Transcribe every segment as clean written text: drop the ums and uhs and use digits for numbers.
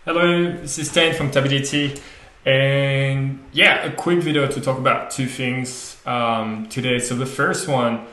Hello, this is Stan from Tability, and yeah, a quick video to talk about two things today. So the first one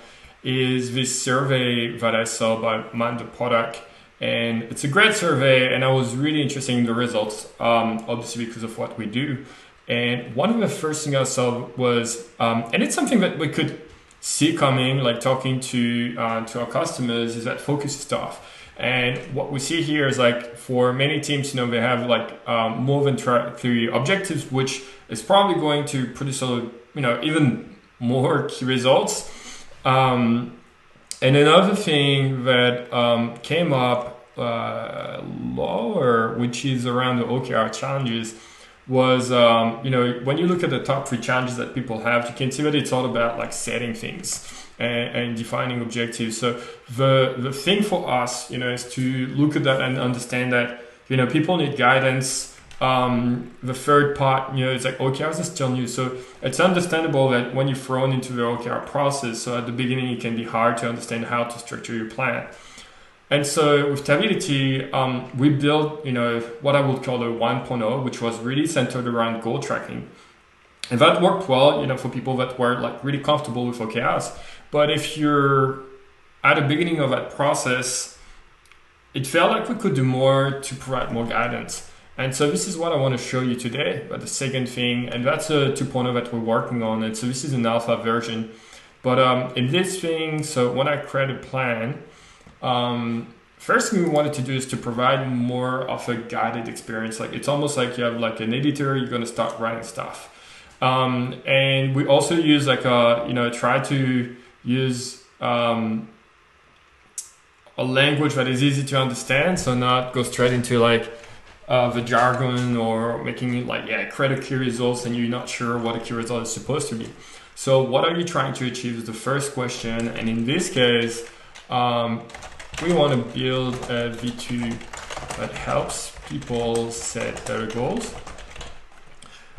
is this survey that I saw by Mind the Product, and it's a great survey, and I was really interested in the results, obviously because of what we do. And one of the first things I saw was, and it's something that we could see coming, like talking to our customers, is that focus stuff. And what we see here is like for many teams, they have like more than three objectives, which is probably going to produce even more key results. And another thing that came up lower, which is around the OKR challenges, was when you look at the top three challenges that people have, you can see that it's all about like setting things and defining objectives. So the thing for us, is to look at that and understand that, people need guidance. The third part, it's like OKRs are still new. So it's understandable that when you're thrown into the OKR process, so at the beginning, it can be hard to understand how to structure your plan. And so with Tability, we built, what I would call a 1.0, which was really centered around goal tracking. And that worked well, for people that were like really comfortable with OKRs. But if you're at the beginning of that process, it felt like we could do more to provide more guidance. And so this is what I want to show you today, but the second thing, and that's a 2.0 that we're working on. And so this is an alpha version. But in this thing, so when I create a plan, first thing we wanted to do is to provide more of a guided experience. Like it's almost like you have like an editor, you're going to start writing stuff. And we also use like try to use a language that is easy to understand, so not go straight into like the jargon or making it like create a key results and you're not sure what a key result is supposed to be. So what are you trying to achieve is the first question, and in this case we want to build a V2 that helps people set their goals.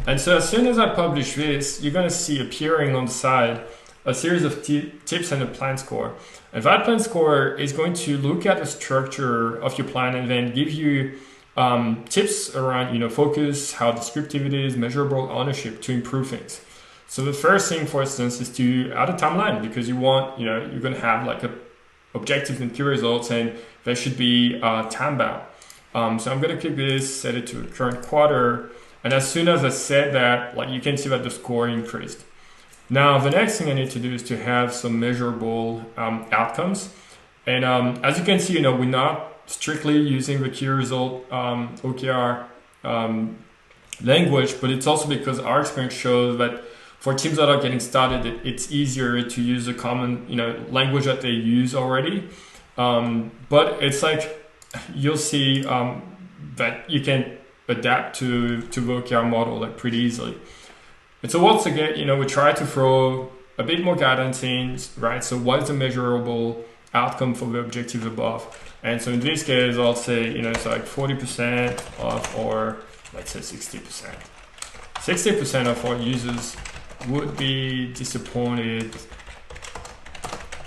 And so as soon as I publish this, you're going to see appearing on the side a series of tips and a plan score. And that plan score is going to look at the structure of your plan and then give you tips around, focus, how descriptive it is, measurable ownership to improve things. So the first thing, for instance, is to add a timeline, because you want, you're going to have like objectives and key results, and they should be time bound. So I'm going to click this, set it to a current quarter. And as soon as I said that, like you can see that the score increased. Now, the next thing I need to do is to have some measurable outcomes. And as you can see, we're not strictly using the key result OKR language, but it's also because our experience shows that for teams that are getting started, it's easier to use a common, language that they use already. But it's like, you'll see that you can adapt to the OKR model like pretty easily. And so once again, we try to throw a bit more guidance in, right? So what is the measurable outcome for the objective above? And so in this case, I'll say, it's like 40% of, or let's say 60%. 60% of our users would be disappointed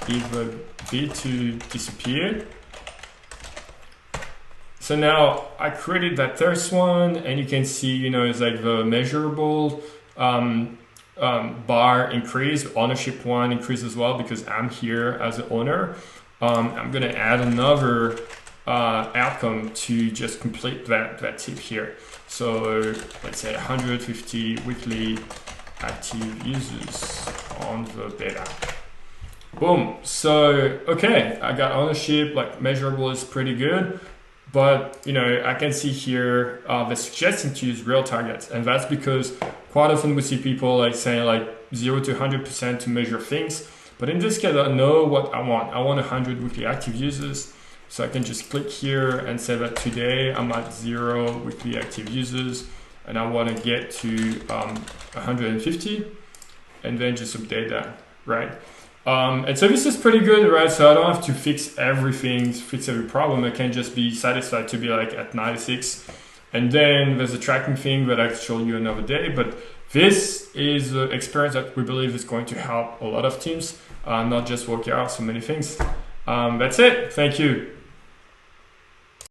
if the V2 disappeared. So now I created that first one, and you can see, it's like the measurable bar increase, ownership one increase as well, because I'm here as an owner. I'm going to add another outcome to just complete that tip here. So let's say 150 weekly active users on the beta. Boom. So, okay, I got ownership, like measurable is pretty good. But, I can see here they're suggesting to use real targets. And that's because quite often we see people like saying like 0 to 100% to measure things. But in this case, I know what I want. I want 100 weekly active users. So I can just click here and say that today I'm at 0 weekly active users. And I want to get to 150. And then just update that, right? And so this is pretty good, right? So I don't have to fix everything, fix every problem. I can just be satisfied to be like at 96. And then there's a tracking thing that I'll show you another day. But this is an experience that we believe is going to help a lot of teams, not just OKR, so many things. That's it. Thank you.